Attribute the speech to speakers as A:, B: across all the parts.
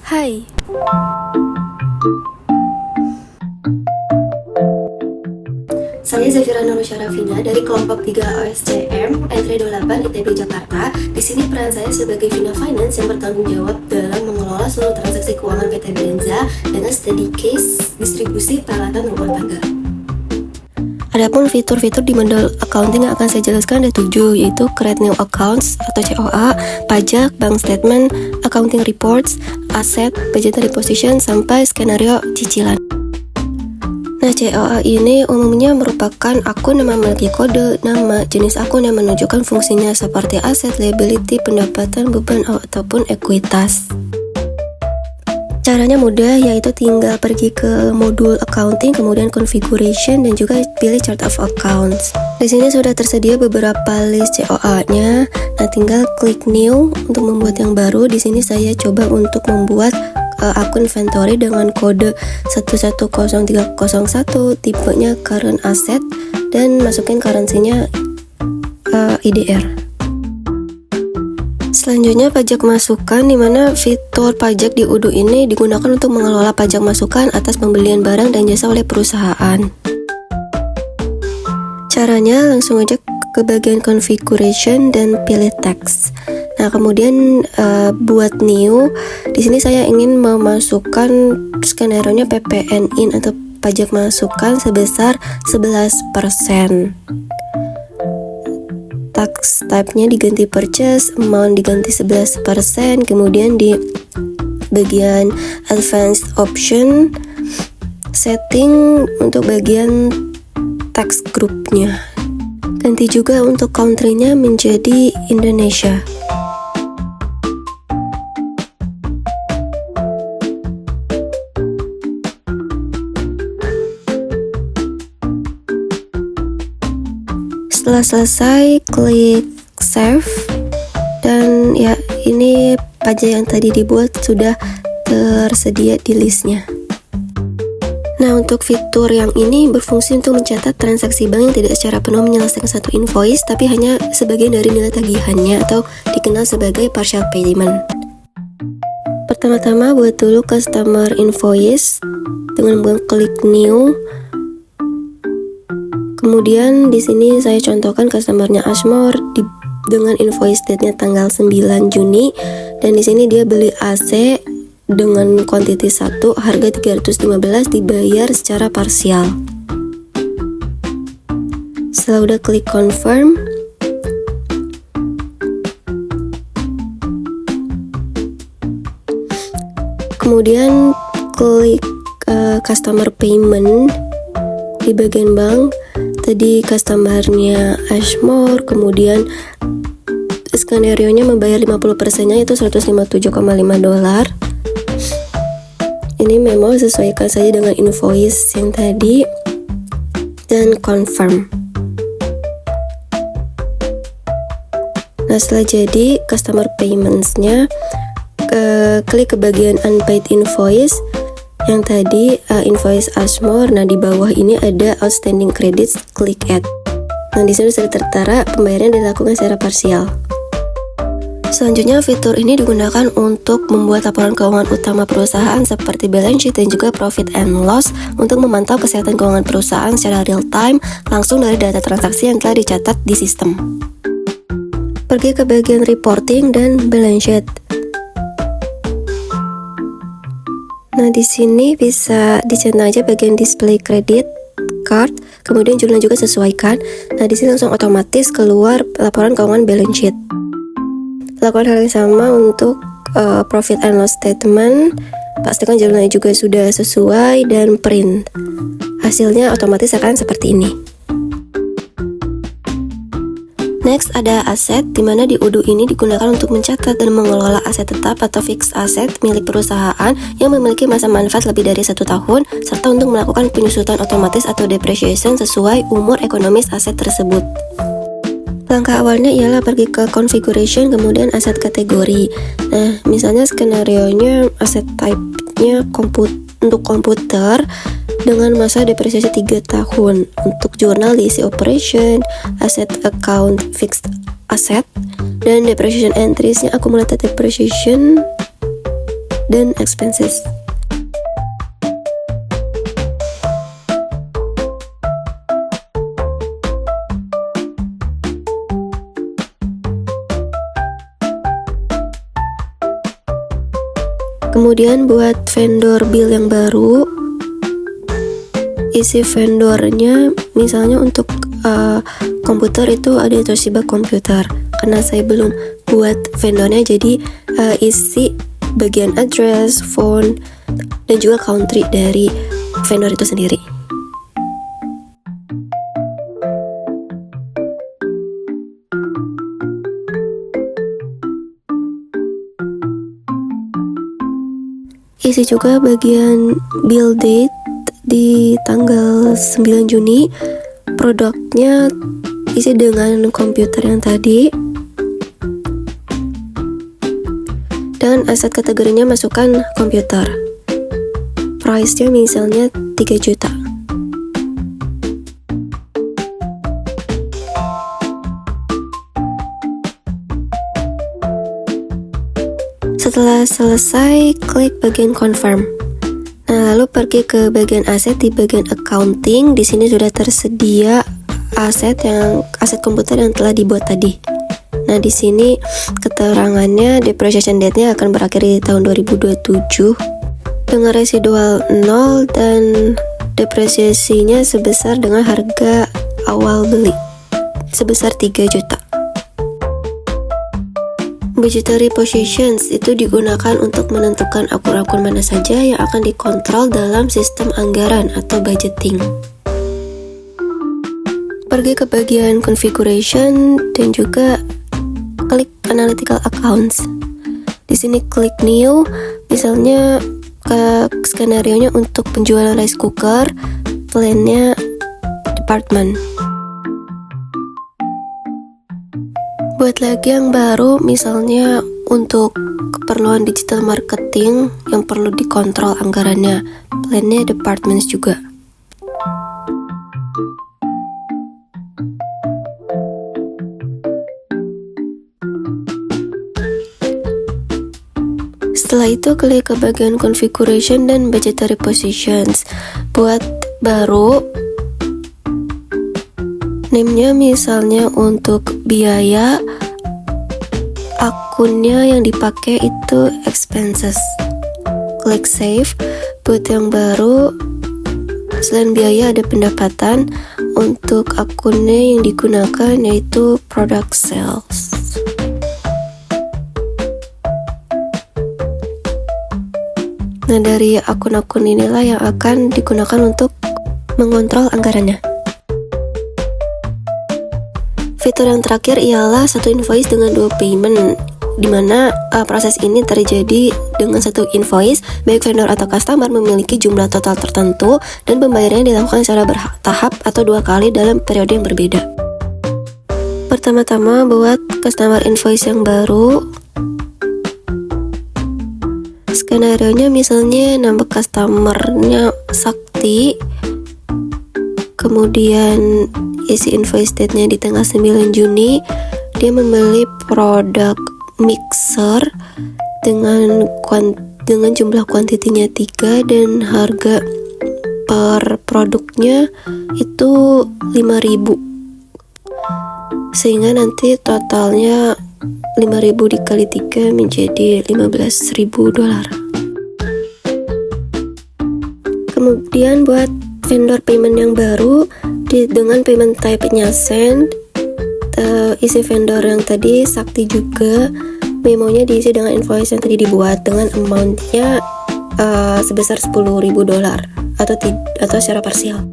A: Hai. Saya Zafira Nurul Syarafina dari kelompok 3 OSCM Entry 28 ITB Jakarta. Di sini peran saya sebagai Vina Finance yang bertanggung jawab dalam mengelola seluruh transaksi keuangan PT Benza dengan steady case distribusi peralatan rumah tangga. Adapun fitur-fitur di modul accounting yang akan saya jelaskan ada 7, yaitu create new accounts atau COA, pajak, bank statement, accounting reports, aset, budget reposition, sampai skenario cicilan. Nah, COA ini umumnya merupakan akun yang memiliki kode, nama, jenis akun yang menunjukkan fungsinya seperti aset, liability, pendapatan, beban, ataupun ekuitas. Caranya mudah, yaitu tinggal pergi ke modul accounting, kemudian configuration, dan juga pilih chart of accounts. Di sini sudah tersedia beberapa list COA-nya. Nah, tinggal klik new untuk membuat yang baru. Di sini saya coba untuk membuat akun inventory dengan kode 110301, tipenya current asset, dan masukin currency-nya IDR. Selanjutnya pajak masukan, di mana fitur pajak di Odoo ini digunakan untuk mengelola pajak masukan atas pembelian barang dan jasa oleh perusahaan. Caranya langsung aja ke bagian configuration dan pilih text. Nah, kemudian buat new, di sini saya ingin memasukkan skenario-nya PPN-in atau pajak masukan sebesar 11%. Tax type-nya diganti purchase, amount diganti 11%, kemudian di bagian advanced option, setting untuk bagian tax group-nya. Ganti juga untuk country-nya menjadi Indonesia. Setelah selesai, klik save, dan ya, ini pajak yang tadi dibuat sudah tersedia di listnya. Nah, untuk fitur yang ini berfungsi untuk mencatat transaksi bank yang tidak secara penuh menyelesaikan satu invoice, tapi hanya sebagian dari nilai tagihannya atau dikenal sebagai partial payment. Pertama-tama buat dulu customer invoice dengan klik new. Kemudian di sini saya contohkan customernya Ashmore dengan invoice date-nya tanggal 9 Juni, dan di sini dia beli AC dengan quantity 1, harga 315, dibayar secara parsial. Setelah udah klik confirm, kemudian klik customer payment di bagian bank. Tadi customernya Ashmore, kemudian skenario-nya membayar 50%-nya yaitu $157,5. Ini memo sesuaikan saja dengan invoice yang tadi, dan confirm. Nah, setelah jadi customer payments-nya, klik ke bagian unpaid invoice yang tadi, invoice Ashmore. Nah, di bawah ini ada outstanding credits, klik add. Nah, di sini sudah tertera pembayaran dilakukan secara parsial. Selanjutnya, fitur ini digunakan untuk membuat laporan keuangan utama perusahaan seperti balance sheet dan juga profit and loss untuk memantau kesehatan keuangan perusahaan secara real time langsung dari data transaksi yang telah dicatat di sistem. Pergi ke bagian reporting dan balance sheet. Nah, di sini bisa dicentang aja bagian display credit card, kemudian jurnal juga sesuaikan. Nah, di sini langsung otomatis keluar laporan keuangan balance sheet. Lakukan hal yang sama untuk profit and loss statement. Pastikan jurnalnya juga sudah sesuai dan print. Hasilnya otomatis akan seperti ini. Next, ada aset, di mana di Odoo ini digunakan untuk mencatat dan mengelola aset tetap atau fixed asset milik perusahaan yang memiliki masa manfaat lebih dari 1 tahun, serta untuk melakukan penyusutan otomatis atau depreciation sesuai umur ekonomis aset tersebut. Langkah awalnya ialah pergi ke configuration, kemudian aset kategori. Nah, misalnya skenario-nya aset type-nya untuk komputer dengan masa depresiasi 3 tahun. Untuk jurnal diisi operation, asset account fixed asset, dan depreciation entries-nya accumulated depreciation dan expenses. Kemudian buat vendor bill yang baru, isi vendornya misalnya untuk komputer itu ada Toshiba komputer. Karena saya belum buat vendornya, jadi isi bagian address, phone, dan juga country dari vendor itu sendiri. Isi juga bagian bill date di tanggal 9 Juni. Produknya isi dengan komputer yang tadi. Dan aset kategorinya masukkan komputer. Price-nya misalnya 3 juta. Setelah selesai, klik bagian confirm. Nah, lalu pergi ke bagian aset di bagian accounting. Di sini sudah tersedia aset komputer yang telah dibuat tadi. Nah, di sini keterangannya depreciation date-nya akan berakhir di tahun 2027 dengan residual 0 dan depresiasinya sebesar dengan harga awal beli sebesar 3 juta. Budgetary positions itu digunakan untuk menentukan akun-akun mana saja yang akan dikontrol dalam sistem anggaran atau budgeting. Pergi ke bagian configuration dan juga klik analytical accounts. Di sini klik new, misalnya ke skenario-nya untuk penjualan rice cooker, plan-nya department. Buat lagi yang baru, misalnya untuk keperluan digital marketing yang perlu dikontrol anggarannya, plan-nya departments juga. Setelah itu klik ke bagian configuration dan budgetary positions. Buat baru, name-nya misalnya untuk biaya, akunnya yang dipakai itu expenses. Klik save. Buat yang baru, selain biaya ada pendapatan. Untuk akunnya yang digunakan yaitu product sales. Nah, dari akun-akun inilah yang akan digunakan untuk mengontrol anggarannya. Fitur yang terakhir ialah satu invoice dengan 2 payment, di mana proses ini terjadi dengan satu invoice, baik vendor atau customer memiliki jumlah total tertentu dan pembayarannya dilakukan secara bertahap atau 2 kali dalam periode yang berbeda. Pertama-tama buat customer invoice yang baru, skenario-nya misalnya nambah customer-nya Sakti, kemudian isi invoice date-nya di tanggal 9 Juni. Dia membeli produk mixer dengan jumlah kuantitinya 3 dan harga per produknya itu 5.000. Sehingga nanti totalnya 5.000 dikali 3 menjadi $15.000. Kemudian buat vendor payment yang baru, dengan payment type-nya send, isi vendor yang tadi Sakti juga, memonya diisi dengan invoice yang tadi dibuat dengan amount-nya sebesar $10.000 atau secara parsial.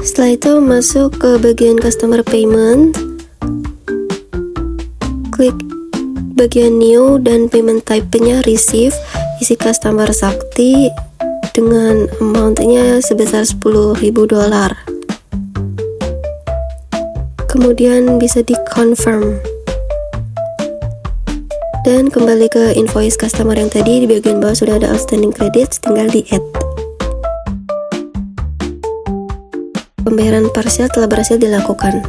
A: Setelah itu masuk ke bagian customer payment, klik bagian new dan payment type-nya receive, isi customer Sakti dengan amount-nya sebesar $10.000. Kemudian bisa di-confirm. Dan kembali ke invoice customer yang tadi, di bagian bawah sudah ada outstanding credits, tinggal di-add. Pembayaran parsial telah berhasil dilakukan.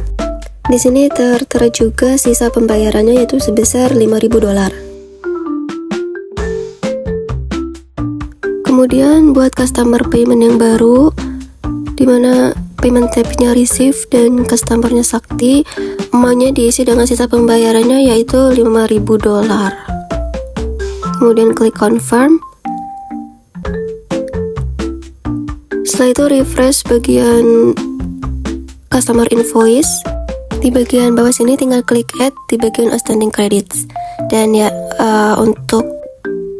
A: Di sini tertera juga sisa pembayarannya yaitu sebesar $5.000. Kemudian buat customer payment yang baru, dimana payment type-nya receive dan customer-nya Sakti, amount-nya diisi dengan sisa pembayarannya yaitu $5.000. Kemudian klik confirm. Setelah itu refresh bagian customer invoice. Di bagian bawah sini tinggal klik add di bagian outstanding credits. Dan ya, untuk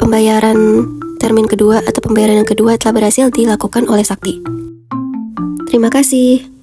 A: pembayaran termin kedua atau pembayaran yang kedua telah berhasil dilakukan oleh Sakti. Terima kasih.